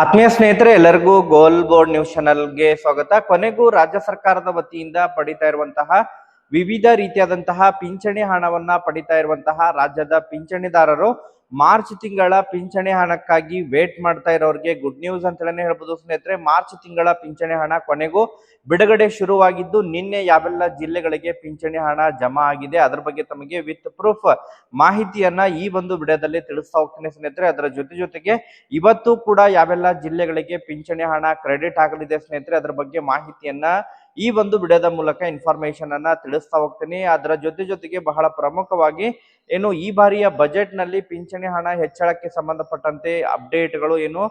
ಆತ್ಮೀಯ ಸ್ನೇಹಿತರೆ, ಎಲ್ಲರಿಗೂ ಗೋಲ್ ಬೋರ್ಡ್ ನ್ಯೂಸ್ ಚಾನಲ್ಗೆ ಸ್ವಾಗತ. ಕೊನೆಗೂ ರಾಜ್ಯ ಸರ್ಕಾರದ ವತಿಯಿಂದ ಪಡಿತಾ ಇರುವಂತಹ ವಿವಿಧ ರೀತಿಯಾದಂತಹ ಪಿಂಚಣಿ ಹಣವನ್ನ ಪಡಿತಾ ಇರುವಂತಹ ರಾಜ್ಯದ ಪಿಂಚಣಿದಾರರು ಮಾರ್ಚ್ ತಿಂಗಳ ಪಿಂಚಣಿ ಹಣಕ್ಕಾಗಿ ವೇಟ್ ಮಾಡ್ತಾ ಇರೋರಿಗೆ ಗುಡ್ ನ್ಯೂಸ್ ಅಂತ ಹೇಳ್ಬೋದು ಸ್ನೇಹಿತರೆ. ಮಾರ್ಚ್ ತಿಂಗಳ ಪಿಂಚಣಿ ಹಣ ಕೊನೆಗೂ ಬಿಡುಗಡೆ ಶುರುವಾಗಿದ್ದು, ನಿನ್ನೆ ಯಾವೆಲ್ಲ ಜಿಲ್ಲೆಗಳಿಗೆ ಪಿಂಚಣಿ ಹಣ ಜಮಾ ಆಗಿದೆ ಅದರ ಬಗ್ಗೆ ತಮಗೆ ವಿತ್ ಪ್ರೂಫ್ ಮಾಹಿತಿಯನ್ನ ಈ ಒಂದು ವಿಡಿಯೋದಲ್ಲಿ ತಿಳಿಸ್ತಾ ಹೋಗ್ತೀನಿ ಸ್ನೇಹಿತರೆ. ಅದರ ಜೊತೆಗೆ ಇವತ್ತು ಕೂಡ ಯಾವೆಲ್ಲ ಜಿಲ್ಲೆಗಳಿಗೆ ಪಿಂಚಣಿ ಹಣ ಕ್ರೆಡಿಟ್ ಆಗಲಿದೆ ಸ್ನೇಹಿತರೆ, ಅದರ ಬಗ್ಗೆ ಮಾಹಿತಿಯನ್ನ ಈ ಒಂದು ವಿಡಿಯೋದ ಮೂಲಕ ಇನ್ಫಾರ್ಮೇಶನ್ ಅನ್ನ ತಿಳಿಸ್ತಾ ಹೋಗ್ತೀನಿ. ಅದರ ಜೊತೆಗೆ ಬಹಳ ಪ್ರಮುಖವಾಗಿ ಏನು ಈ ಬಾರಿಯ ಬಜೆಟ್ ನಲ್ಲಿ ಪಿಂಚಣಿ ಹಣ ಹೆಚ್ಚಳಕ್ಕೆ ಸಂಬಂಧಪಟ್ಟಂತೆ ಅಪ್ಡೇಟ್ಗಳು ಏನು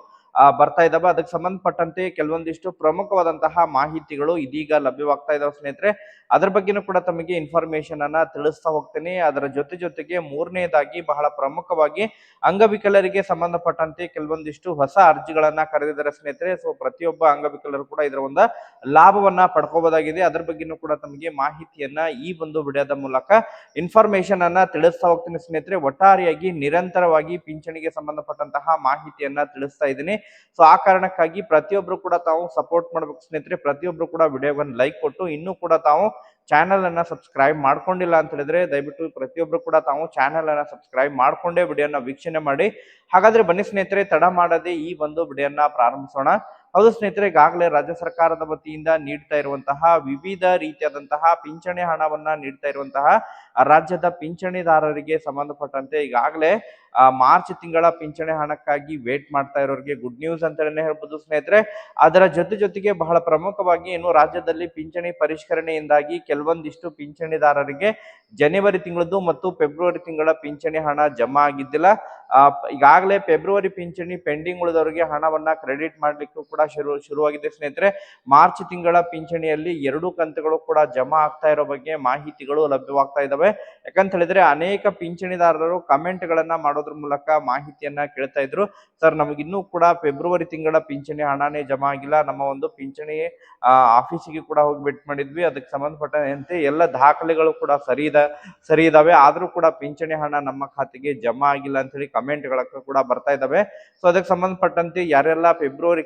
ಬರ್ತಾ ಇದಾವೆ, ಅದಕ್ಕೆ ಸಂಬಂಧಪಟ್ಟಂತೆ ಕೆಲವೊಂದಿಷ್ಟು ಪ್ರಮುಖವಾದಂತಹ ಮಾಹಿತಿಗಳು ಇದೀಗ ಲಭ್ಯವಾಗ್ತಾ ಇದಾವೆ ಸ್ನೇಹಿತರೆ. ಅದ್ರ ಬಗ್ಗೆನೂ ಕೂಡ ತಮಗೆ ಇನ್ಫಾರ್ಮೇಶನ್ ಅನ್ನ ತಿಳಿಸ್ತಾ ಹೋಗ್ತೀನಿ. ಅದರ ಜೊತೆಗೆ ಮೂರನೇದಾಗಿ ಬಹಳ ಪ್ರಮುಖವಾಗಿ ಅಂಗವಿಕಲರಿಗೆ ಸಂಬಂಧಪಟ್ಟಂತೆ ಕೆಲವೊಂದಿಷ್ಟು ಹೊಸ ಅರ್ಜಿಗಳನ್ನ ಕರೆದಿದ್ದಾರೆ ಸ್ನೇಹಿತರೆ. ಸೊ ಪ್ರತಿಯೊಬ್ಬ ಅಂಗವಿಕಲರು ಕೂಡ ಇದರ ಒಂದು ಲಾಭವನ್ನ ಪಡ್ಕೋಬಹುದಾಗಿದೆ. ಅದ್ರ ಬಗ್ಗೆನೂ ಕೂಡ ತಮಗೆ ಮಾಹಿತಿಯನ್ನ ಈ ಒಂದು ವಿಡಿಯೋದ ಮೂಲಕ ಇನ್ಫಾರ್ಮೇಶನ್ ಅನ್ನ ತಿಳಿಸ್ತಾ ಹೋಗ್ತೀನಿ ಸ್ನೇಹಿತರೆ. ಒಟ್ಟಾರೆಯಾಗಿ ನಿರಂತರವಾಗಿ ಪಿಂಚಣಿಗೆ ಸಂಬಂಧಪಟ್ಟಂತಹ ಮಾಹಿತಿಯನ್ನ ತಿಳಿಸ್ತಾ ಇದ್ದೀನಿ. ಸೊ ಆ ಕಾರಣಕ್ಕಾಗಿ ಪ್ರತಿಯೊಬ್ರು ಕೂಡ ತಾವು ಸಪೋರ್ಟ್ ಮಾಡ್ಬೇಕು ಸ್ನೇಹಿತರೆ. ಪ್ರತಿಯೊಬ್ರು ಕೂಡ ವಿಡಿಯೋವನ್ನು ಲೈಕ್ ಕೊಟ್ಟು ಇನ್ನೂ ಕೂಡ ತಾವು ಚಾನೆಲ್ ಅನ್ನ ಸಬ್ಸ್ಕ್ರೈಬ್ ಮಾಡ್ಕೊಂಡಿಲ್ಲ ಅಂತ ಹೇಳಿದ್ರೆ ದಯವಿಟ್ಟು ಪ್ರತಿಯೊಬ್ರು ಕೂಡ ತಾವು ಚಾನೆಲ್ ಅನ್ನ ಸಬ್ಸ್ಕ್ರೈಬ್ ಮಾಡ್ಕೊಂಡೇ ವಿಡಿಯೋನ ವೀಕ್ಷಣೆ ಮಾಡಿ. ಹಾಗಾದ್ರೆ ಬನ್ನಿ ಸ್ನೇಹಿತರೆ, ತಡ ಮಾಡದೆ ಈ ಒಂದು ವಿಡಿಯೋನ ಪ್ರಾರಂಭಿಸೋಣ. ಹೌದು ಸ್ನೇಹಿತರೆ, ಈಗಾಗಲೇ ರಾಜ್ಯ ಸರ್ಕಾರದ ವತಿಯಿಂದ ನೀಡ್ತಾ ಇರುವಂತಹ ವಿವಿಧ ರೀತಿಯಾದಂತಹ ಪಿಂಚಣಿ ಹಣವನ್ನ ನೀಡ್ತಾ ಇರುವಂತಹ ರಾಜ್ಯದ ಪಿಂಚಣಿದಾರರಿಗೆ ಸಂಬಂಧಪಟ್ಟಂತೆ ಈಗಾಗಲೇ ಮಾರ್ಚ್ ತಿಂಗಳ ಪಿಂಚಣಿ ಹಣಕ್ಕಾಗಿ ವೇಟ್ ಮಾಡ್ತಾ ಇರೋರಿಗೆ ಗುಡ್ ನ್ಯೂಸ್ ಅಂತ ಹೇಳ್ಬೋದು ಸ್ನೇಹಿತರೆ. ಅದರ ಜೊತೆಗೆ ಬಹಳ ಪ್ರಮುಖವಾಗಿ ಏನು ರಾಜ್ಯದಲ್ಲಿ ಪಿಂಚಣಿ ಪರಿಷ್ಕರಣೆಯಿಂದಾಗಿ ಕೆಲವೊಂದಿಷ್ಟು ಪಿಂಚಣಿದಾರರಿಗೆ ಜನವರಿ ತಿಂಗಳದ್ದು ಮತ್ತು ಫೆಬ್ರವರಿ ತಿಂಗಳ ಪಿಂಚಣಿ ಹಣ ಜಮಾ ಆಗಿದ್ದಿಲ್ಲ. ಈಗಾಗಲೇ ಫೆಬ್ರವರಿ ಪಿಂಚಣಿ ಪೆಂಡಿಂಗ್ ಉಳಿದವರಿಗೆ ಹಣವನ್ನ ಕ್ರೆಡಿಟ್ ಮಾಡ್ಲಿಕ್ಕೂ ಕೂಡ ಶುರುವಾಗಿದೆ ಸ್ನೇಹಿತರೆ. ಮಾರ್ಚ್ ತಿಂಗಳ ಪಿಂಚಣಿಯಲ್ಲಿ 2 ಕಂತುಗಳು ಕೂಡ ಜಮಾ ಆಗ್ತಾ ಇರೋ ಬಗ್ಗೆ ಮಾಹಿತಿಗಳು ಲಭ್ಯವಾಗ್ತಾ ಇದಾವೆ. ಯಾಕಂತ ಹೇಳಿದ್ರೆ ಅನೇಕ ಪಿಂಚಣಿದಾರರು ಕಮೆಂಟ್ ಗಳನ್ನ ಮಾಡೋದ್ರ ಮೂಲಕ ಮಾಹಿತಿಯನ್ನ ಕೇಳ್ತಾ ಇದ್ರು. ಸರ್, ನಮಗಿನ್ನೂ ಕೂಡ ಫೆಬ್ರವರಿ ತಿಂಗಳ ಪಿಂಚಣಿ ಹಣನೇ ಜಮಾ ಆಗಿಲ್ಲ, ನಮ್ಮ ಒಂದು ಪಿಂಚಣಿ ಆಫೀಸಿಗೆ ಕೂಡ ಹೋಗಿ ಭೇಟಿ ಮಾಡಿದ್ವಿ, ಅದಕ್ಕೆ ಸಂಬಂಧಪಟ್ಟಂತೆ ಎಲ್ಲ ದಾಖಲೆಗಳು ಕೂಡ ಸರಿ ಇದಾವೆ, ಆದ್ರೂ ಕೂಡ ಪಿಂಚಣಿ ಹಣ ನಮ್ಮ ಖಾತೆಗೆ ಜಮಾ ಆಗಿಲ್ಲ ಅಂತ ಹೇಳಿ ಕಮೆಂಟ್ ಗಳ ಕೂಡ ಬರ್ತಾ ಇದಾವೆ. ಸೊ ಅದಕ್ಕೆ ಸಂಬಂಧಪಟ್ಟಂತೆ ಯಾರೆಲ್ಲ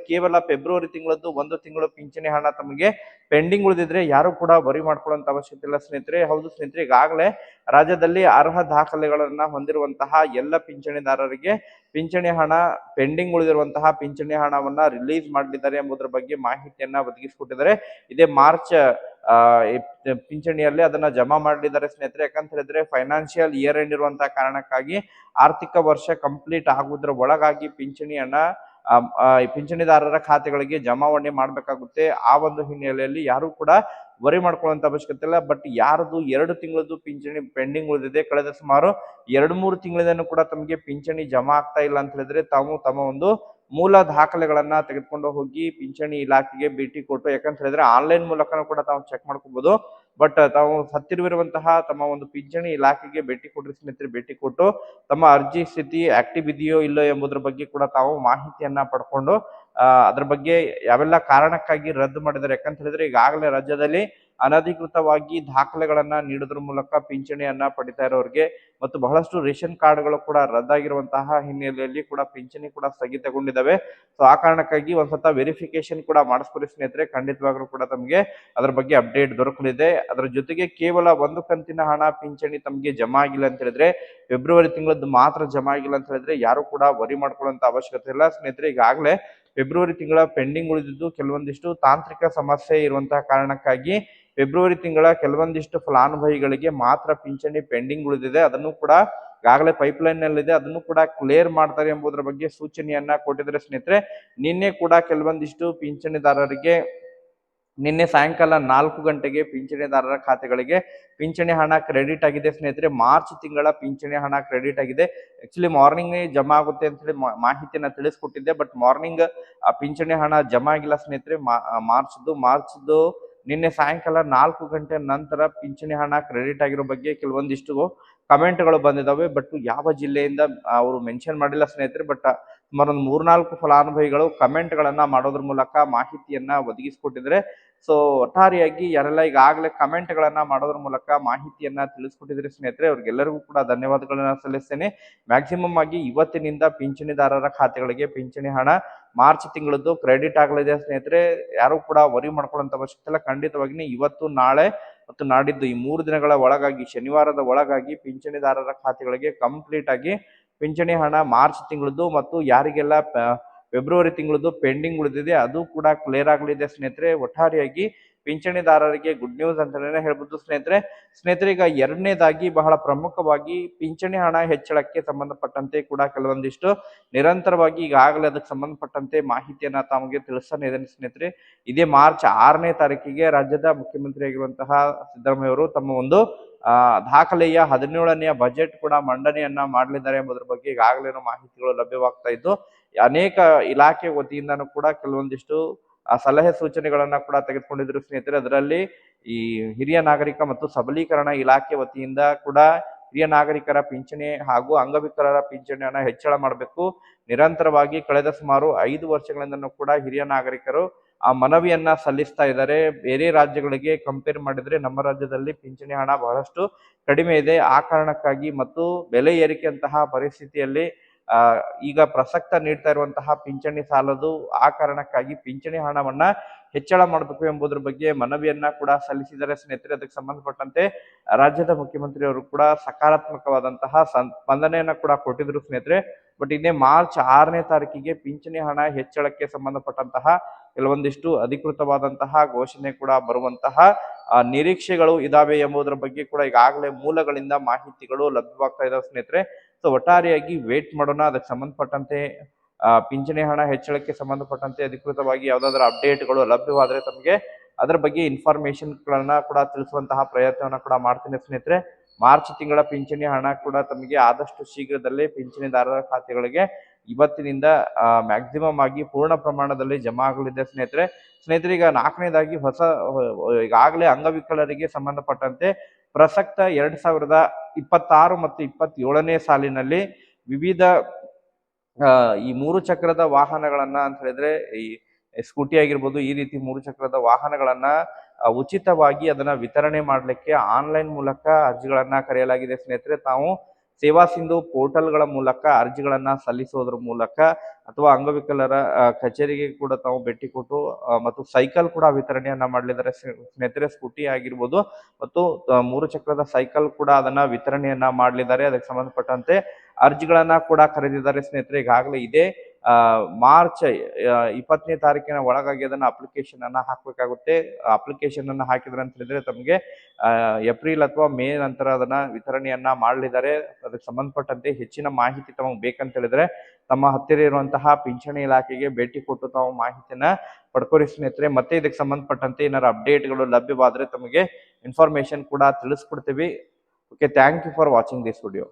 ಕೇವಲ ಫೆಬ್ರವರಿ ತಿಂಗಳದ್ದು 1 ತಿಂಗಳು ಪಿಂಚಣಿ ಹಣ ತಮಗೆ ಪೆಂಡಿಂಗ್ ಉಳಿದಿದ್ರೆ ಯಾರು ಕೂಡ ವರಿ ಮಾಡ್ಕೊಳ್ಳುವಂತ ಅವಶ್ಯಕತೆ ಇಲ್ಲ ಸ್ನೇಹಿತರೆ. ಹೌದು ಸ್ನೇಹಿತರೆ, ಈಗಾಗಲೇ ರಾಜ್ಯದಲ್ಲಿ ಅರ್ಹ ದಾಖಲೆಗಳನ್ನ ಹೊಂದಿರುವಂತಹ ಎಲ್ಲ ಪಿಂಚಣಿದಾರರಿಗೆ ಪಿಂಚಣಿ ಹಣ ಪೆಂಡಿಂಗ್ ಉಳಿದಿರುವಂತಹ ಪಿಂಚಣಿ ಹಣವನ್ನ ರಿಲೀಸ್ ಮಾಡಲಿದ್ದಾರೆ ಎಂಬುದರ ಬಗ್ಗೆ ಮಾಹಿತಿಯನ್ನ ಒದಗಿಸಿಕೊಟ್ಟಿದ್ದಾರೆ. ಇದೇ ಮಾರ್ಚ್ ಪಿಂಚಣಿಯಲ್ಲಿ ಅದನ್ನ ಜಮಾ ಮಾಡಲಿದ್ದಾರೆ ಸ್ನೇಹಿತರೆ. ಯಾಕಂತ ಹೇಳಿದ್ರೆ ಫೈನಾನ್ಷಿಯಲ್ ಇಯರ್ ಎಂಡ್ ಇರುವಂತಹ ಕಾರಣಕ್ಕಾಗಿ ಆರ್ಥಿಕ ವರ್ಷ ಕಂಪ್ಲೀಟ್ ಆಗುವುದರ ಒಳಗಾಗಿ ಪಿಂಚಣಿಯನ್ನ ಪಿಂಚಣಿದಾರರ ಖಾತೆಗಳಿಗೆ ಜಮಾವಣೆ ಮಾಡಬೇಕಾಗುತ್ತೆ. ಆ ಒಂದು ಹಿನ್ನೆಲೆಯಲ್ಲಿ ಯಾರು ಕೂಡ ವರಿ ಮಾಡ್ಕೊಳ್ಳುವಂತ ಅವಶ್ಯಕತೆ ಇಲ್ಲ. ಬಟ್ ಯಾರದು 2 ತಿಂಗಳದ್ದು ಪಿಂಚಣಿ ಪೆಂಡಿಂಗ್ ಉಳಿದಿದೆ, ಕಳೆದ ಸುಮಾರು 2-3 ತಿಂಗಳಿಂದನೂ ಕೂಡ ತಮಗೆ ಪಿಂಚಣಿ ಜಮಾ ಆಗ್ತಾ ಇಲ್ಲ ಅಂತ ಹೇಳಿದ್ರೆ ತಾವು ತಮ್ಮ ಒಂದು ಮೂಲ ದಾಖಲೆಗಳನ್ನ ತೆಗೆದುಕೊಂಡು ಹೋಗಿ ಪಿಂಚಣಿ ಇಲಾಖೆಗೆ ಭೇಟಿ ಕೊಟ್ಟು, ಯಾಕಂತ ಹೇಳಿದ್ರೆ ಆನ್ಲೈನ್ ಮೂಲಕನೂ ಕೂಡ ತಾವು ಚೆಕ್ ಮಾಡ್ಕೋಬಹುದು. ಬಟ್ ತಾವು ಹತ್ತಿರವಿರುವಂತಹ ತಮ್ಮ ಒಂದು ಪಿಂಚಣಿ ಇಲಾಖೆಗೆ ಭೇಟಿ ಕೊಡ್ರಿ ಸ್ನೇಹಿತರೆ. ಭೇಟಿ ಕೊಟ್ಟು ತಮ್ಮ ಅರ್ಜಿ ಸ್ಥಿತಿ ಆಕ್ಟಿವ್ ಇದೆಯೋ ಇಲ್ಲೋ ಎಂಬುದರ ಬಗ್ಗೆ ಕೂಡ ತಾವು ಮಾಹಿತಿಯನ್ನ ಪಡ್ಕೊಂಡು ಅದ್ರ ಬಗ್ಗೆ ಯಾವೆಲ್ಲ ಕಾರಣಕ್ಕಾಗಿ ರದ್ದು ಮಾಡಿದ್ದಾರೆ, ಯಾಕಂತ ಹೇಳಿದ್ರೆ ಈಗಾಗಲೇ ರಾಜ್ಯದಲ್ಲಿ ಅನಧಿಕೃತವಾಗಿ ದಾಖಲೆಗಳನ್ನ ನೀಡೋದ್ರ ಮೂಲಕ ಪಿಂಚಣಿಯನ್ನ ಪಡಿತಾ ಇರೋರಿಗೆ ಮತ್ತು ಬಹಳಷ್ಟು ರೇಷನ್ ಕಾರ್ಡ್ಗಳು ಕೂಡ ರದ್ದಾಗಿರುವಂತಹ ಹಿನ್ನೆಲೆಯಲ್ಲಿ ಕೂಡ ಪಿಂಚಣಿ ಕೂಡ ಸ್ಥಗಿತಗೊಂಡಿದ್ದಾವೆ. ಸೊ ಆ ಕಾರಣಕ್ಕಾಗಿ ಒಂದ್ಸತ ವೆರಿಫಿಕೇಶನ್ ಕೂಡ ಮಾಡಿಸ್ಕೊರಿ ಸ್ನೇಹಿತರೆ. ಖಂಡಿತವಾಗ್ಲೂ ಕೂಡ ತಮಗೆ ಅದ್ರ ಬಗ್ಗೆ ಅಪ್ಡೇಟ್ ದೊರಕಲಿದೆ. ಅದರ ಜೊತೆಗೆ ಕೇವಲ 1 ಕಂತಿನ ಹಣ ಪಿಂಚಣಿ ತಮಗೆ ಜಮಾ ಆಗಿಲ್ಲ ಅಂತ ಹೇಳಿದ್ರೆ, ಫೆಬ್ರವರಿ ತಿಂಗಳದ್ದು ಮಾತ್ರ ಜಮಾ ಆಗಿಲ್ಲ ಅಂತ ಹೇಳಿದ್ರೆ ಯಾರು ಕೂಡ ವರಿ ಮಾಡ್ಕೊಳ್ಳುವಂತ ಅವಶ್ಯಕತೆ ಇಲ್ಲ ಸ್ನೇಹಿತರೆ. ಈಗಾಗಲೇ ಫೆಬ್ರವರಿ ತಿಂಗಳ ಪೆಂಡಿಂಗ್ ಉಳಿದಿದ್ದು ಕೆಲವೊಂದಿಷ್ಟು ತಾಂತ್ರಿಕ ಸಮಸ್ಯೆ ಇರುವಂತಹ ಕಾರಣಕ್ಕಾಗಿ ಫೆಬ್ರವರಿ ತಿಂಗಳ ಕೆಲವೊಂದಿಷ್ಟು ಫಲಾನುಭವಿಗಳಿಗೆ ಮಾತ್ರ ಪಿಂಚಣಿ ಪೆಂಡಿಂಗ್ ಉಳಿದಿದೆ. ಅದನ್ನು ಕೂಡ ಈಗಾಗಲೇ ಪೈಪ್ಲೈನ್ ನಲ್ಲಿದೆ, ಅದನ್ನು ಕೂಡ ಕ್ಲಿಯರ್ ಮಾಡ್ತಾರೆ ಎಂಬುದರ ಬಗ್ಗೆ ಸೂಚನೆಯನ್ನ ಕೊಟ್ಟಿದ್ದಾರೆ ಸ್ನೇಹಿತರೆ. ನಿನ್ನೆ ಕೂಡ ಕೆಲವೊಂದಿಷ್ಟು ಪಿಂಚಣಿದಾರರಿಗೆ ನಿನ್ನೆ ಸಾಯಂಕಾಲ 4 ಗಂಟೆಗೆ ಪಿಂಚಣಿದಾರರ ಖಾತೆಗಳಿಗೆ ಪಿಂಚಣಿ ಹಣ ಕ್ರೆಡಿಟ್ ಆಗಿದೆ ಸ್ನೇಹಿತರೆ. ಮಾರ್ಚ್ ತಿಂಗಳ ಪಿಂಚಣಿ ಹಣ ಕ್ರೆಡಿಟ್ ಆಗಿದೆ. ಆಕ್ಚುಲಿ ಮಾರ್ನಿಂಗ್ ಜಮಾ ಆಗುತ್ತೆ ಅಂತ ಹೇಳಿ ಮಾಹಿತಿಯನ್ನ ತಿಳಿಸ್ಕೊಟ್ಟಿದ್ದೆ, ಬಟ್ ಮಾರ್ನಿಂಗ್ ಪಿಂಚಣಿ ಹಣ ಜಮಾ ಆಗಿಲ್ಲ ಸ್ನೇಹಿತರೆ. ಮಾರ್ಚ್ದು ನಿನ್ನೆ ಸಾಯಂಕಾಲ 4 ಗಂಟೆ ನಂತರ ಪಿಂಚಣಿ ಹಣ ಕ್ರೆಡಿಟ್ ಆಗಿರೋ ಬಗ್ಗೆ ಕೆಲವೊಂದಿಷ್ಟು ಕಮೆಂಟ್ಗಳು ಬಂದಿದ್ದಾವೆ. ಬಟ್ ಯಾವ ಜಿಲ್ಲೆಯಿಂದ ಅವರು ಮೆನ್ಷನ್ ಮಾಡಿಲ್ಲ ಸ್ನೇಹಿತರೆ. ಬಟ್ ಸುಮಾರು ಒಂದು 3-4 ಫಲಾನುಭವಿಗಳು ಕಮೆಂಟ್ಗಳನ್ನ ಮಾಡೋದ್ರ ಮೂಲಕ ಮಾಹಿತಿಯನ್ನ ಒದಗಿಸಿಕೊಟ್ಟಿದ್ರೆ. ಸೊ ಒಟ್ಟಾರೆಯಾಗಿ ಯಾರೆಲ್ಲ ಈಗಾಗಲೇ ಕಮೆಂಟ್ಗಳನ್ನ ಮಾಡೋದ್ರ ಮೂಲಕ ಮಾಹಿತಿಯನ್ನ ತಿಳಿಸ್ಕೊಟ್ಟಿದ್ರೆ ಸ್ನೇಹಿತರೆ, ಅವ್ರಿಗೆಲ್ಲರಿಗೂ ಕೂಡ ಧನ್ಯವಾದಗಳನ್ನ ಸಲ್ಲಿಸ್ತೇನೆ. ಮ್ಯಾಕ್ಸಿಮಮ್ ಆಗಿ ಇವತ್ತಿನಿಂದ ಪಿಂಚಣಿದಾರರ ಖಾತೆಗಳಿಗೆ ಪಿಂಚಣಿ ಹಣ ಮಾರ್ಚ್ ತಿಂಗಳದ್ದು ಕ್ರೆಡಿಟ್ ಆಗಲಿದೆ ಸ್ನೇಹಿತರೆ. ಯಾರು ಕೂಡ ವರಿ ಮಾಡ್ಕೊಳ್ಳುವಂತ ಅವಶ್ಯಕತೆ ಇಲ್ಲ. ಖಂಡಿತವಾಗಿ ಇವತ್ತು, ನಾಳೆ ಮತ್ತು ನಾಡಿದ್ದು ಈ 3 ದಿನಗಳ ಒಳಗಾಗಿ, ಶನಿವಾರದ ಒಳಗಾಗಿ ಪಿಂಚಣಿದಾರರ ಖಾತೆಗಳಿಗೆ ಕಂಪ್ಲೀಟ್ ಆಗಿ ಪಿಂಚಣಿ ಹಣ ಮಾರ್ಚ್ ತಿಂಗಳದ್ದು ಮತ್ತು ಯಾರಿಗೆಲ್ಲ ಫೆಬ್ರವರಿ ತಿಂಗಳದ್ದು ಪೆಂಡಿಂಗ್ ಉಳಿದಿದೆ ಅದು ಕೂಡ ಕ್ಲಿಯರ್ ಆಗಲಿದೆ ಸ್ನೇಹಿತರೆ. ಒಟ್ಟಾರೆಯಾಗಿ ಪಿಂಚಣಿದಾರರಿಗೆ ಗುಡ್ ನ್ಯೂಸ್ ಅಂತಾನೆ ಹೇಳ್ಬೋದು ಸ್ನೇಹಿತರೆ. ಈಗ ಎರಡನೇದಾಗಿ ಬಹಳ ಪ್ರಮುಖವಾಗಿ ಪಿಂಚಣಿ ಹಣ ಹೆಚ್ಚಳಕ್ಕೆ ಸಂಬಂಧಪಟ್ಟಂತೆ ಕೂಡ ಕೆಲವೊಂದಿಷ್ಟು ನಿರಂತರವಾಗಿ ಈಗಾಗಲೇ ಅದಕ್ಕೆ ಸಂಬಂಧಪಟ್ಟಂತೆ ಮಾಹಿತಿಯನ್ನ ತಮಗೆ ತಿಳಿಸ್ತಾನೆ ಇದ್ದೇನೆ ಸ್ನೇಹಿತರೆ. ಇದೇ ಮಾರ್ಚ್ 6ನೇ ತಾರೀಕಿಗೆ ರಾಜ್ಯದ ಮುಖ್ಯಮಂತ್ರಿ ಆಗಿರುವಂತಹ ಸಿದ್ದರಾಮಯ್ಯ ಅವರು ತಮ್ಮ ಒಂದು ದಾಖಲೆಯ 17ನೇ ಬಜೆಟ್ ಕೂಡ ಮಂಡನೆಯನ್ನ ಮಾಡಲಿದ್ದಾರೆ ಎಂಬುದರ ಬಗ್ಗೆ ಈಗಾಗಲೇ ಮಾಹಿತಿಗಳು ಲಭ್ಯವಾಗ್ತಾ ಇದ್ದು, ಅನೇಕ ಇಲಾಖೆ ವತಿಯಿಂದನೂ ಕೂಡ ಕೆಲವೊಂದಿಷ್ಟು ಸಲಹೆ ಸೂಚನೆಗಳನ್ನ ಕೂಡ ತೆಗೆದುಕೊಂಡಿದ್ರು ಸ್ನೇಹಿತರೆ. ಅದರಲ್ಲಿ ಈ ಹಿರಿಯ ನಾಗರಿಕ ಮತ್ತು ಸಬಲೀಕರಣ ಇಲಾಖೆ ವತಿಯಿಂದ ಕೂಡ ಹಿರಿಯ ನಾಗರಿಕರ ಪಿಂಚಣಿ ಹಾಗೂ ಅಂಗವಿಕಲರ ಪಿಂಚಣಿಯನ್ನ ಹೆಚ್ಚಳ ಮಾಡಬೇಕು. ನಿರಂತರವಾಗಿ ಕಳೆದ ಸುಮಾರು 5 ವರ್ಷಗಳಿಂದನೂ ಕೂಡ ಹಿರಿಯ ನಾಗರಿಕರು ಆ ಮನವಿಯನ್ನ ಸಲ್ಲಿಸ್ತಾ ಇದ್ದಾರೆ. ಬೇರೆ ರಾಜ್ಯಗಳಿಗೆ ಕಂಪೇರ್ ಮಾಡಿದ್ರೆ ನಮ್ಮ ರಾಜ್ಯದಲ್ಲಿ ಪಿಂಚಣಿ ಹಣ ಬಹಳಷ್ಟು ಕಡಿಮೆ ಇದೆ. ಆ ಕಾರಣಕ್ಕಾಗಿ ಮತ್ತು ಬೆಲೆ ಏರಿಕೆಯಂತಹ ಪರಿಸ್ಥಿತಿಯಲ್ಲಿ ಈಗ ಪ್ರಸಕ್ತ ನೀಡ್ತಾ ಇರುವಂತಹ ಪಿಂಚಣಿ ಸಾಲದು. ಆ ಕಾರಣಕ್ಕಾಗಿ ಪಿಂಚಣಿ ಹಣವನ್ನ ಹೆಚ್ಚಳ ಮಾಡಬೇಕು ಎಂಬುದರ ಬಗ್ಗೆ ಮನವಿಯನ್ನ ಕೂಡ ಸಲ್ಲಿಸಿದರೆ ಸ್ನೇಹಿತರೆ. ಅದಕ್ಕೆ ಸಂಬಂಧಪಟ್ಟಂತೆ ರಾಜ್ಯದ ಮುಖ್ಯಮಂತ್ರಿ ಅವರು ಕೂಡ ಸಕಾರಾತ್ಮಕವಾದಂತಹ ಸ್ಪಂದನೆಯನ್ನ ಕೂಡ ಕೊಟ್ಟಿದ್ರು ಸ್ನೇಹಿತರೆ. ಬಟ್ ಇದೇ ಮಾರ್ಚ್ 6ನೇ ತಾರೀಕಿಗೆ ಪಿಂಚಣಿ ಹಣ ಹೆಚ್ಚಳಕ್ಕೆ ಸಂಬಂಧಪಟ್ಟಂತಹ ಕೆಲವೊಂದಿಷ್ಟು ಅಧಿಕೃತವಾದಂತಹ ಘೋಷಣೆ ಕೂಡ ಬರುವಂತಹ ನಿರೀಕ್ಷೆಗಳು ಇದಾವೆ ಎಂಬುದರ ಬಗ್ಗೆ ಕೂಡ ಈಗಾಗಲೇ ಮೂಲಗಳಿಂದ ಮಾಹಿತಿಗಳು ಲಭ್ಯವಾಗ್ತಾ ಇದಾವೆ ಸ್ನೇಹಿತರೆ. ಸೊ ಒಟ್ಟಾರೆಯಾಗಿ ವೇಟ್ ಮಾಡೋಣ. ಅದಕ್ಕೆ ಸಂಬಂಧಪಟ್ಟಂತೆ ಪಿಂಚಣಿ ಹಣ ಹೆಚ್ಚಳಕ್ಕೆ ಸಂಬಂಧಪಟ್ಟಂತೆ ಅಧಿಕೃತವಾಗಿ ಯಾವ್ದಾದ್ರು ಅಪ್ಡೇಟ್ಗಳು ಲಭ್ಯವಾದ್ರೆ ತಮಗೆ ಅದರ ಬಗ್ಗೆ ಇನ್ಫಾರ್ಮೇಶನ್ ಗಳನ್ನ ಕೂಡ ತಿಳಿಸುವಂತಹ ಪ್ರಯತ್ನವನ್ನ ಕೂಡ ಮಾಡ್ತೀನಿ ಸ್ನೇಹಿತರೆ. ಮಾರ್ಚ್ ತಿಂಗಳ ಪಿಂಚಣಿ ಹಣ ಕೂಡ ತಮಗೆ ಆದಷ್ಟು ಶೀಘ್ರದಲ್ಲೇ ಪಿಂಚಣಿದಾರರ ಖಾತೆಗಳಿಗೆ ಇವತ್ತಿನಿಂದ ಮ್ಯಾಕ್ಸಿಮಮ್ ಆಗಿ ಪೂರ್ಣ ಪ್ರಮಾಣದಲ್ಲಿ ಜಮಾ ಆಗಲಿದೆ ಸ್ನೇಹಿತರೆ. ಈಗ 4ನೇದಾಗಿ ಈಗಾಗಲೇ ಅಂಗವಿಕಲರಿಗೆ ಸಂಬಂಧಪಟ್ಟಂತೆ ಪ್ರಸಕ್ತ 2026 ಮತ್ತು 27ನೇ ಸಾಲಿನಲ್ಲಿ ವಿವಿಧ ಈ 3 ಚಕ್ರದ ವಾಹನಗಳನ್ನ ಅಂತ ಹೇಳಿದ್ರೆ ಈ ಸ್ಕೂಟಿ ಆಗಿರ್ಬೋದು, ಈ ರೀತಿ 3 ಚಕ್ರದ ವಾಹನಗಳನ್ನ ಉಚಿತವಾಗಿ ಅದನ್ನ ವಿತರಣೆ ಮಾಡಲಿಕ್ಕೆ ಆನ್ಲೈನ್ ಮೂಲಕ ಅರ್ಜಿಗಳನ್ನ ಕರೆಯಲಾಗಿದೆ ಸ್ನೇಹಿತರೆ. ತಾವು ಸೇವಾ ಸಿಂಧು ಪೋರ್ಟಲ್ಗಳ ಮೂಲಕ ಅರ್ಜಿಗಳನ್ನ ಸಲ್ಲಿಸೋದ್ರ ಮೂಲಕ ಅಥವಾ ಅಂಗವಿಕಲರ ಕಚೇರಿಗೆ ಕೂಡ ತಾವು ಭೇಟಿ ಕೊಟ್ಟು ಮತ್ತು ಸೈಕಲ್ ಕೂಡ ವಿತರಣೆಯನ್ನ ಮಾಡಲಿದ್ದಾರೆ ಸ್ನೇಹಿತರೆ. ಸ್ಕೂಟಿ ಆಗಿರ್ಬೋದು ಮತ್ತು 3 ಚಕ್ರದ ಸೈಕಲ್ ಕೂಡ ಅದನ್ನ ವಿತರಣೆಯನ್ನ ಮಾಡಲಿದ್ದಾರೆ. ಅದಕ್ಕೆ ಸಂಬಂಧಪಟ್ಟಂತೆ ಅರ್ಜಿಗಳನ್ನ ಕೂಡ ಕರೆದಿದ್ದಾರೆ ಸ್ನೇಹಿತರೆ. ಈಗಾಗಲೇ ಇದೇ ಮಾರ್ಚ್ 20ನೇ ತಾರೀಕಿನ ಒಳಗಾಗಿ ಅದನ್ನ ಅಪ್ಲಿಕೇಶನ್ ಅನ್ನ ಹಾಕಬೇಕಾಗುತ್ತೆ. ಅಪ್ಲಿಕೇಶನ್ ಅನ್ನ ಹಾಕಿದ್ರೆ ಅಂತ ಹೇಳಿದ್ರೆ ತಮಗೆ ಏಪ್ರಿಲ್ ಅಥವಾ ಮೇ ನಂತರ ಅದನ್ನ ವಿತರಣೆಯನ್ನ ಮಾಡಲಿದ್ದಾರೆ. ಅದಕ್ಕೆ ಸಂಬಂಧಪಟ್ಟಂತೆ ಹೆಚ್ಚಿನ ಮಾಹಿತಿ ತಮಗೆ ಬೇಕಂತ ಹೇಳಿದ್ರೆ ತಮ್ಮ ಹತ್ತಿರ ಇರುವಂತಹ ಪಿಂಚಣಿ ಇಲಾಖೆಗೆ ಭೇಟಿ ಕೊಟ್ಟು ತಾವು ಮಾಹಿತಿಯನ್ನ ಪಡ್ಕೋರಿ ಸ್ನೇಹಿತರೆ. ಮತ್ತೆ ಇದಕ್ಕೆ ಸಂಬಂಧಪಟ್ಟಂತೆ ಏನಾದ್ರು ಅಪ್ಡೇಟ್ಗಳು ಲಭ್ಯವಾದ್ರೆ ತಮಗೆ ಇನ್ಫಾರ್ಮೇಶನ್ ಕೂಡ ತಿಳಿಸ್ಕೊಡ್ತೀವಿ. Okay, thank you for watching this video.